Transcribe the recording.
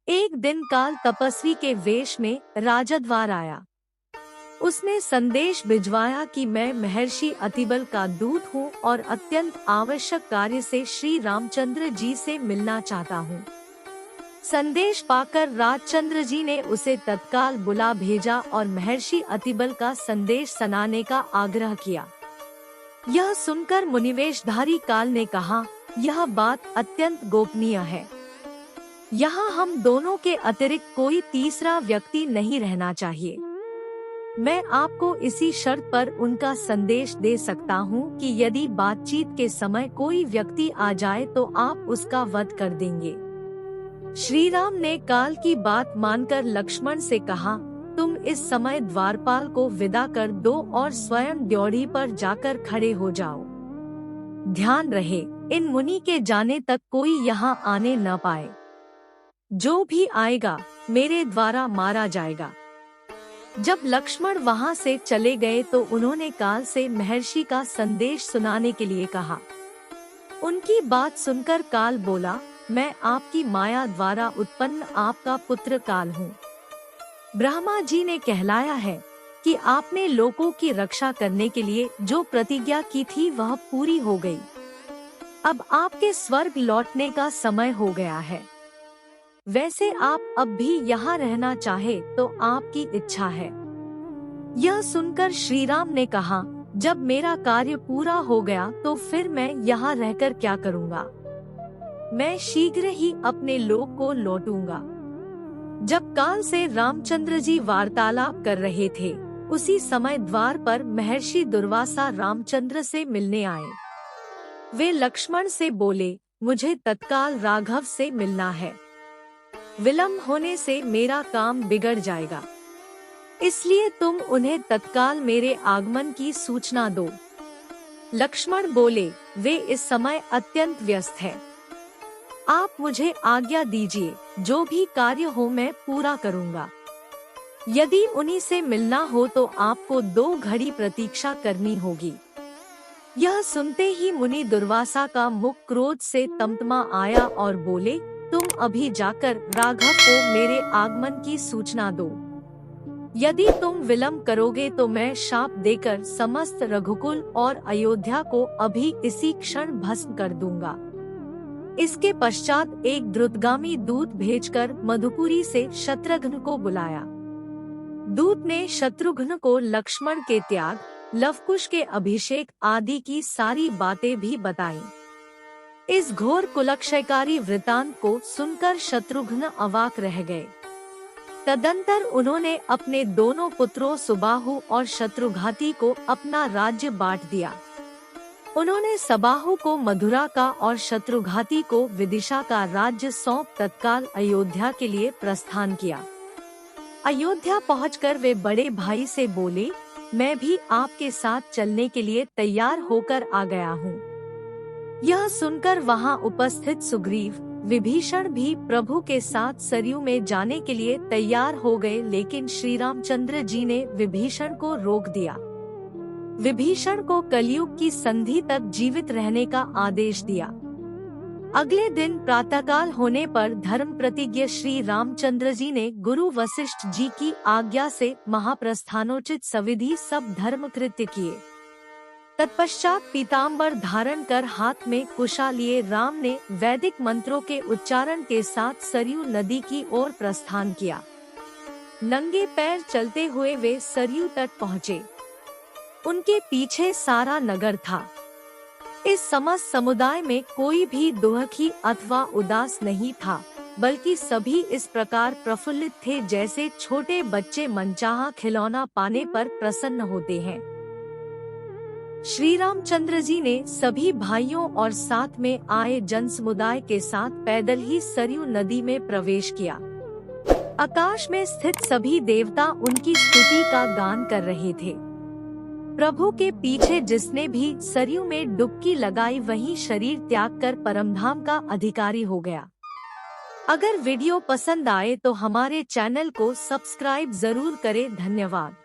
एक दिन काल तपस्वी के वेश में राजद्वार आया। उसने संदेश भिजवाया कि मैं महर्षि अतिबल का दूत हूँ और अत्यंत आवश्यक कार्य से श्री रामचंद्र जी से मिलना चाहता हूँ। संदेश पाकर राजचंद्र जी ने उसे तत्काल बुला भेजा और महर्षि अतिबल का संदेश सुनाने का आग्रह किया। यह सुनकर मुनिवेशधारी काल ने कहा, यह बात अत्यंत गोपनीय है। यहाँ हम दोनों के अतिरिक्त कोई तीसरा व्यक्ति नहीं रहना चाहिए। मैं आपको इसी शर्त पर उनका संदेश दे सकता हूँ कि यदि बातचीत के समय कोई व्यक्ति आ जाए तो आप उसका वध कर देंगे। श्री राम ने काल की बात मानकर लक्ष्मण से कहा, तुम इस समय द्वारपाल को विदा कर दो और स्वयं ड्योढ़ी पर जाकर खड़े हो जाओ। ध्यान रहे, इन मुनि के जाने तक कोई यहाँ आने न पाए। जो भी आएगा मेरे द्वारा मारा जाएगा। जब लक्ष्मण वहां से चले गए तो उन्होंने काल से महर्षि का संदेश सुनाने के लिए कहा। उनकी बात सुनकर काल बोला, मैं आपकी माया द्वारा उत्पन्न आपका पुत्र काल हूँ। ब्रह्मा जी ने कहलाया है कि आपने लोगों की रक्षा करने के लिए जो प्रतिज्ञा की थी वह पूरी हो गई। अब आपके स्वर्ग लौटने का समय हो गया है। वैसे आप अब भी यहाँ रहना चाहे तो आपकी इच्छा है। यह सुनकर श्री राम ने कहा, जब मेरा कार्य पूरा हो गया तो फिर मैं यहाँ रहकर क्या करूँगा। मैं शीघ्र ही अपने लोक को लौटूंगा। जब काल से रामचंद्र जी वार्तालाप कर रहे थे, उसी समय द्वार पर महर्षि दुर्वासा रामचंद्र से मिलने आए। वे लक्ष्मण से बोले, मुझे तत्काल राघव से मिलना है। विलंब होने से मेरा काम बिगड़ जाएगा, इसलिए तुम उन्हें तत्काल मेरे आगमन की सूचना दो। लक्ष्मण बोले, वे इस समय अत्यंत व्यस्त है। आप मुझे आज्ञा दीजिए, जो भी कार्य हो मैं पूरा करूँगा। यदि उन्हीं से मिलना हो तो आपको 2 घड़ी प्रतीक्षा करनी होगी। यह सुनते ही मुनि दुर्वासा का मुख क्रोध से तमतमा आया और बोले, तुम अभी जाकर राघव को मेरे आगमन की सूचना दो। यदि तुम विलंब करोगे तो मैं शाप देकर समस्त रघुकुल और अयोध्या को अभी इसी क्षण भस्म कर दूंगा। इसके पश्चात एक द्रुतगामी दूत भेजकर मधुपुरी से शत्रुघ्न को बुलाया। दूत ने शत्रुघ्न को लक्ष्मण के त्याग, लवकुश के अभिषेक आदि की सारी बातें भी बताईं। इस घोर कुलक्षयकारी वृतांत को सुनकर शत्रुघ्न अवाक रह गए। तदंतर उन्होंने अपने दोनों पुत्रों सुबाहु और शत्रुघाती को अपना राज्य बांट दिया। उन्होंने सबाहु को मथुरा का और शत्रुघाती को विदिशा का राज्य सौंप तत्काल अयोध्या के लिए प्रस्थान किया। अयोध्या पहुंचकर वे बड़े भाई से बोले, मैं भी आपके साथ चलने के लिए तैयार होकर आ गया हूँ। यह सुनकर वहां उपस्थित सुग्रीव, विभीषण भी प्रभु के साथ सरयू में जाने के लिए तैयार हो गए, लेकिन श्री रामचंद्र जी ने विभीषण को रोक दिया। विभीषण को कलयुग की संधि तक जीवित रहने का आदेश दिया। अगले दिन प्रातःकाल होने पर धर्म प्रतिज्ञ श्री रामचंद्र जी ने गुरु वशिष्ठ जी की आज्ञा से महाप्रस्थानोचित सविधि सब धर्म कृत्य किए। तत्पश्चात पीताम्बर धारण कर हाथ में कुशा लिए राम ने वैदिक मंत्रों के उच्चारण के साथ सरयू नदी की ओर प्रस्थान किया। नंगे पैर चलते हुए वे सरयू तट पहुँचे। उनके पीछे सारा नगर था। इस समस्त समुदाय में कोई भी दुखी अथवा उदास नहीं था, बल्कि सभी इस प्रकार प्रफुल्लित थे जैसे छोटे बच्चे मनचाहा खिलौना पाने पर प्रसन्न होते हैं। श्री रामचंद्र जी ने सभी भाइयों और साथ में आए जन समुदाय के साथ पैदल ही सरयू नदी में प्रवेश किया। आकाश में स्थित सभी देवता उनकी स्तुति का गान कर रहे थे। प्रभु के पीछे जिसने भी सरयू में डुबकी लगाई वही शरीर त्याग कर परमधाम का अधिकारी हो गया। अगर वीडियो पसंद आए तो हमारे चैनल को सब्सक्राइब जरूर करें। धन्यवाद।